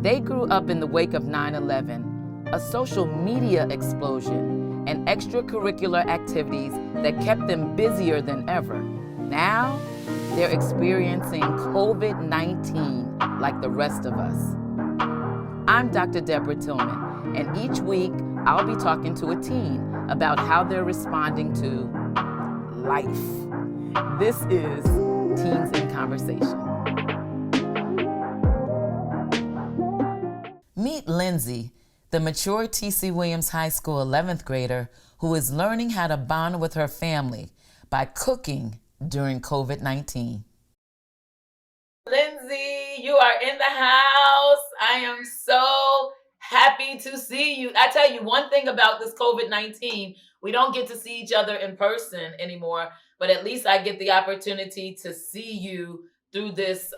They grew up in the wake of 9/11, a social media explosion, and extracurricular activities that kept them busier than ever. Now, they're experiencing COVID-19 like the rest of us. I'm Dr. Deborah Tillman, and each week I'll be talking to a teen about how they're responding to life. This is Teens in Conversation. Meet Lindsay, the mature TC Williams High School 11th grader who is learning how to bond with her family by cooking during COVID-19. Lindsay, you are in the house. I am so happy to see you. I tell you one thing about this COVID-19, we don't get to see each other in person anymore, but at least I get the opportunity to see you through this,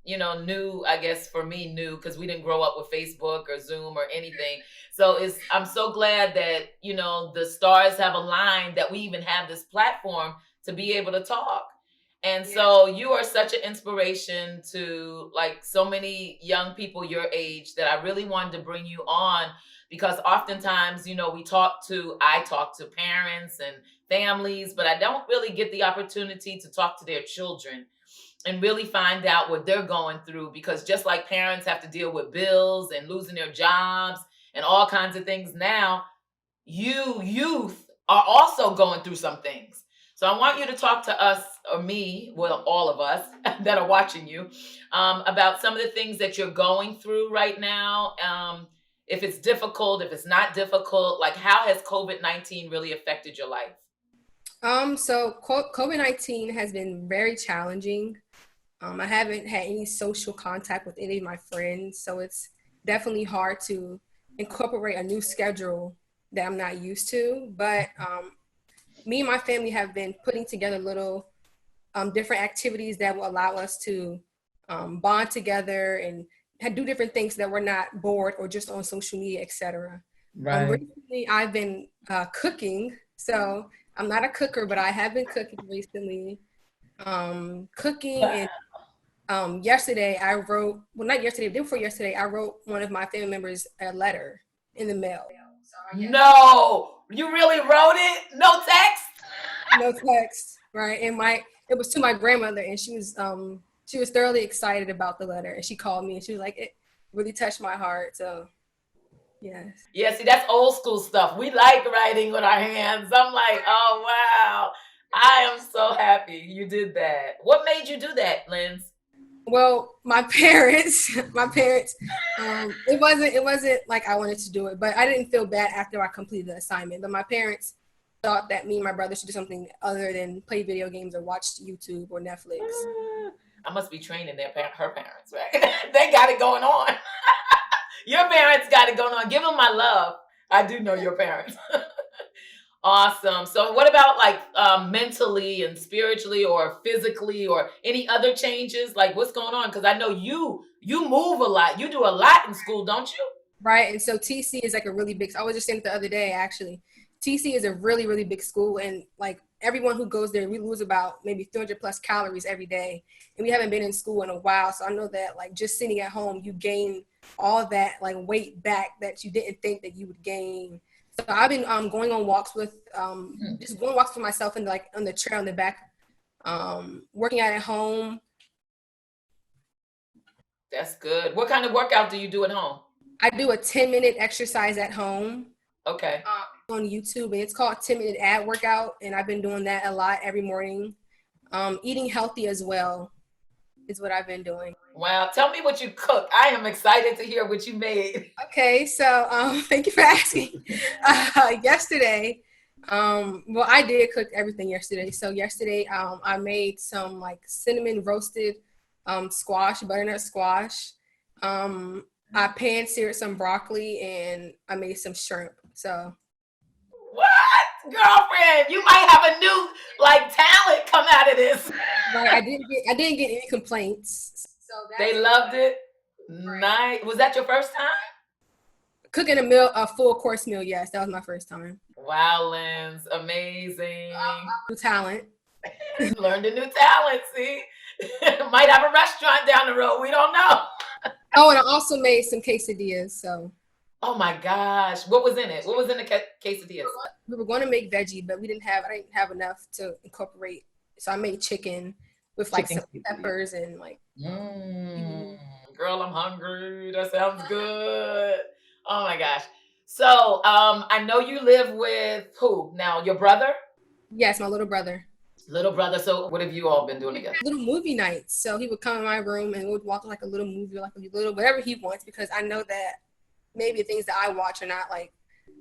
new, I guess for me, new, because we didn't grow up with Facebook or Zoom or anything. So I'm so glad that, the stars have aligned that we even have this platform to be able to talk. And so you are such an inspiration to so many young people your age that I really wanted to bring you on because oftentimes, I talk to parents and families, but I don't really get the opportunity to talk to their children and really find out what they're going through, because just like parents have to deal with bills and losing their jobs and all kinds of things now, youth are also going through some things. So I want you to talk to us, or me, well, all of us that are watching you, about some of the things that you're going through right now. If it's difficult, if it's not difficult, how has COVID-19 really affected your life? So COVID-19 has been very challenging. I haven't had any social contact with any of my friends, so it's definitely hard to incorporate a new schedule that I'm not used to. But me and my family have been putting together little different activities that will allow us to bond together and do different things so that we're not bored or just on social media, etc. Right. Recently, I've been cooking. So I'm not a cooker, but I have been cooking recently. Yesterday I wrote, the day before yesterday, I wrote one of my family members a letter in the mail. No, you really wrote it? No text? No text, right? And it was to my grandmother, and she was thoroughly excited about the letter, and she called me and she was like, it really touched my heart. So yes. Yeah, see, that's old school stuff. We like writing with our hands. I'm like, oh wow. I am so happy you did that. What made you do that, Linz? Well, my parents, it wasn't like I wanted to do it, but I didn't feel bad after I completed the assignment. But my parents thought that me and my brother should do something other than play video games or watch YouTube or Netflix. I must be training her parents, right? They got it going on. Your parents got it going on. Give them my love. I do know your parents. Awesome. So what about mentally and spiritually or physically or any other changes? What's going on? Because I know you move a lot. You do a lot in school, don't you? Right. And so TC is a really big, I was just saying it the other day, actually. TC is a really, really big school. And everyone who goes there, we lose about maybe 300 plus calories every day. And we haven't been in school in a while. So I know that just sitting at home, you gain all that weight back that you didn't think that you would gain. So I've been going on walks with just going walks for myself and on the trail in the back, working out at home. That's good. What kind of workout do you do at home? I do a 10-minute exercise at home. Okay. On YouTube, and it's called 10-minute ab workout, and I've been doing that a lot every morning. Eating healthy as well is what I've been doing. Wow. Tell me what you cooked. I am excited to hear what you made. Okay, so thank you for asking. Yesterday, I did cook everything yesterday. So yesterday, I made some cinnamon roasted squash, butternut squash. I pan-seared some broccoli, and I made some shrimp. So. What? Girlfriend, you might have a new talent come out of this. Right, I didn't get any complaints. So they loved it. Right. Nice. Was that your first time? Cooking a full course meal, yes, that was my first time. Wow, Linz, amazing. New talent. Learned a new talent, see? Might have a restaurant down the road, we don't know. Oh, and I also made some quesadillas. So. Oh my gosh. What was in it? What was in the quesadillas? We were going to make veggie, but I didn't have enough to incorporate. So I made chicken with like Chicken some quesadilla. peppers and like. Girl, I'm hungry. That sounds good. Oh my gosh. So, I know you live with who now? Your brother? Yes, my little brother. Little brother. So, what have you all been doing together? Little movie nights. So he would come in my room and we would watch like a little movie, or like a little whatever he wants, because I know that maybe the things that I watch are not like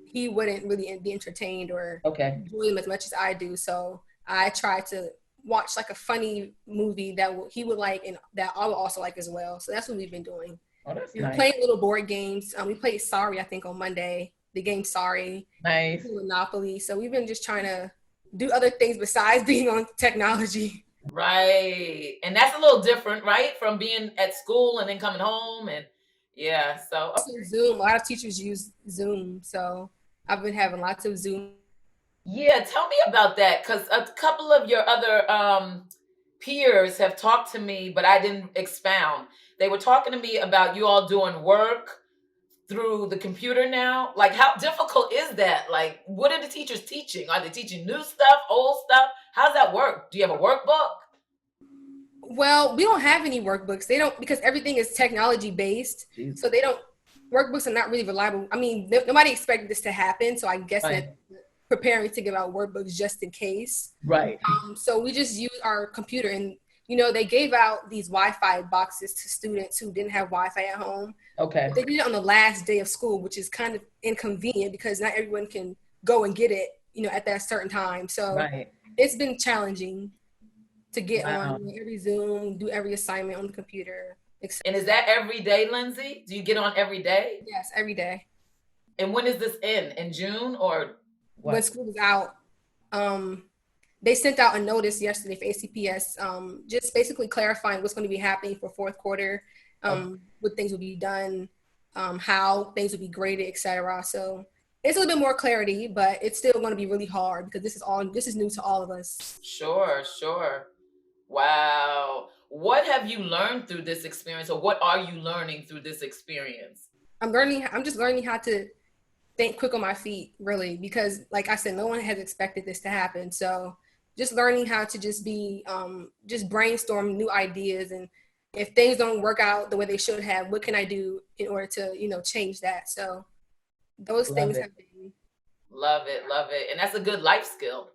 he wouldn't really be entertained or enjoy them as much as I do. So I try to watch like a funny movie that he would like and that I would also like as well. So that's what we've been doing. Oh, that's We're nice. playing little board games. We played Sorry, I think, on Monday. The game Sorry. Nice. Monopoly. So we've been just trying to do other things besides being on technology. Right. And that's a little different, right? From being at school and then coming home and yeah. So Zoom. A lot of teachers use Zoom. So I've been having lots of Zoom. Yeah, tell me about that, because a couple of your other peers have talked to me, but I didn't expound. They were talking to me about you all doing work through the computer now. Like, how difficult is that? Like, what are the teachers teaching? Are they teaching new stuff, old stuff? How's that work? Do you have a workbook? Well, we don't have any workbooks. They don't, because everything is technology based. Jeez. So they don't, workbooks are not really reliable. I mean, nobody expected this to happen. So I guess that preparing to give out workbooks just in case. Right. So we just use our computer, and you know, they gave out these Wi-Fi boxes to students who didn't have Wi-Fi at home. Okay. They did it on the last day of school, which is kind of inconvenient because not everyone can go and get it, you know, at that certain time. So it's been challenging to get on every Zoom, do every assignment on the computer. And is that every day, Lindsay? Do you get on every day? Yes, every day. And when is this in June or what? When school is out, they sent out a notice yesterday for ACPS, just basically clarifying what's going to be happening for fourth quarter, what things will be done, how things will be graded, etc. So it's a little bit more clarity, but it's still going to be really hard because this is new to all of us. Sure. Wow. What have you learned through this experience, or what are you learning through this experience? I'm just learning how to think quick on my feet, really, because like I said, no one has expected this to happen. So just learning how to just be, just brainstorm new ideas. And if things don't work out the way they should have, what can I do in order to, you know, change that? So those things have been. Love it. And that's a good life skill.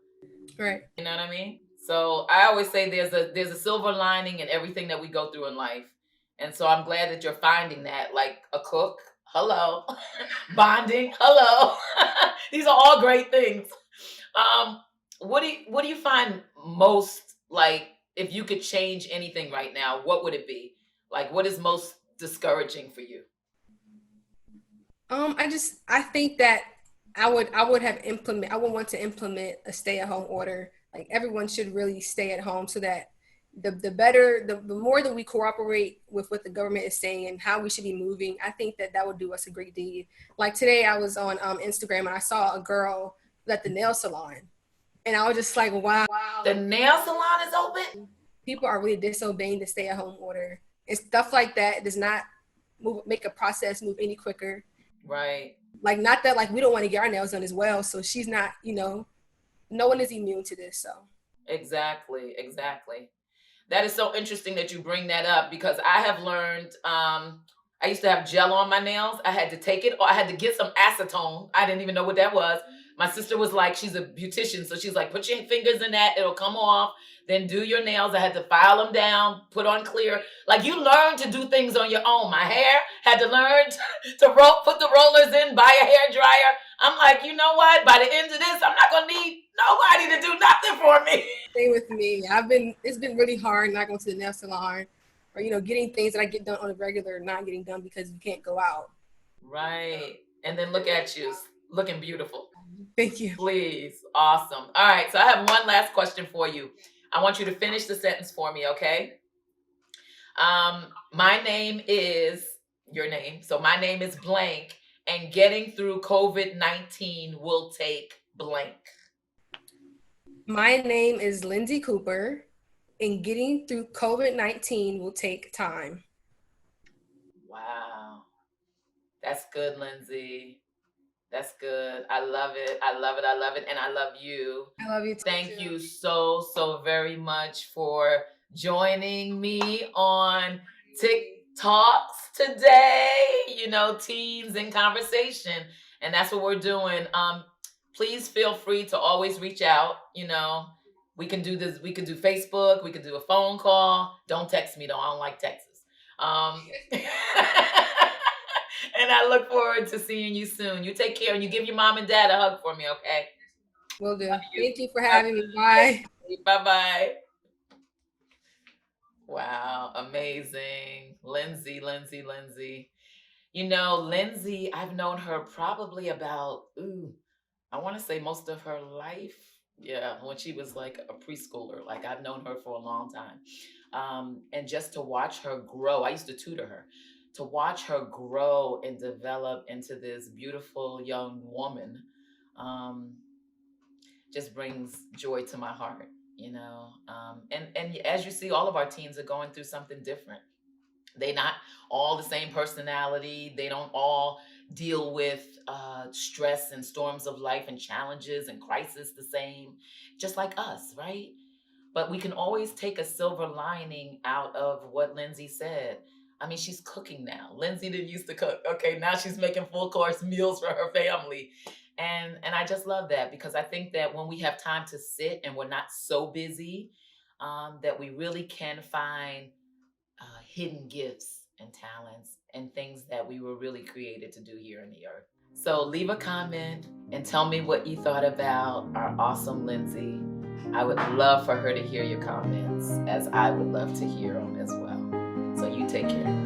Right. You know what I mean? So I always say there's a silver lining in everything that we go through in life. And so I'm glad that you're finding that, like a cook. Hello. Bonding. Hello. These are all great things. What do you find most, like, if you could change anything right now, what would it be? Like, what is most discouraging for you? I think that I would want to implement a stay-at-home order. Like, everyone should really stay at home so that the more that we cooperate with what the government is saying and how we should be moving, I think that would do us a great deed. Like today I was on Instagram and I saw a girl at the nail salon and I was just like, wow. The nail salon is open? People are really disobeying the stay-at-home order. And stuff like that does not make a process move any quicker. Right. Like, not that, like, we don't want to get our nails done as well. So she's not, you know, no one is immune to this. So. Exactly. That is so interesting that you bring that up, because I have learned, I used to have gel on my nails. I had to take it, or I had to get some acetone. I didn't even know what that was. My sister was like, she's a beautician. So she's like, put your fingers in that. It'll come off. Then do your nails. I had to file them down, put on clear. Like, you learn to do things on your own. My hair, had to learn to put the rollers in, buy a hair dryer. I'm like, you know what? By the end of this, I'm not going to need nobody to do nothing for me. Stay with me. It's been really hard not going to the nail salon, or, you know, getting things that I get done on a regular not getting done because you can't go out. Right. And then look at you, looking beautiful. Thank you. Please. Awesome. All right. So I have one last question for you. I want you to finish the sentence for me, okay? My name is your name. So my name is blank, and getting through COVID-19 will take blank. My name is Lindsay Cooper, and getting through COVID-19 will take time. Wow. That's good, Lindsay. That's good. I love it. I love it. I love it. And I love you. I love you too. Thank you so, so very much for joining me on TIC Talks today. You know, teens in conversation. And that's what we're doing. Please feel free to always reach out. You know, we can do this. We could do Facebook. We could do a phone call. Don't text me, though. I don't like texts. And I look forward to seeing you soon. You take care and you give your mom and dad a hug for me, okay? Will do. Thank you for having me. Bye. Bye-bye. Wow, amazing. Lindsay. You know, Lindsay, I've known her probably about, I want to say most of her life. Yeah, when she was like a preschooler. Like I've known her for a long time. And just to watch her grow, I used to tutor her. To watch her grow and develop into this beautiful young woman just brings joy to my heart, you know. And as you see, all of our teens are going through something different. They not all the same personality. They don't all deal with stress and storms of life and challenges and crisis the same, just like us, right? But we can always take a silver lining out of what Lindsay said. I mean, she's cooking now. Lindsay didn't used to cook. Okay, now she's making full course meals for her family. And I just love that because I think that when we have time to sit and we're not so busy, that we really can find hidden gifts and talents and things that we were really created to do here in the earth. So leave a comment and tell me what you thought about our awesome Lindsay. I would love for her to hear your comments, as I would love to hear them as well. So you take care.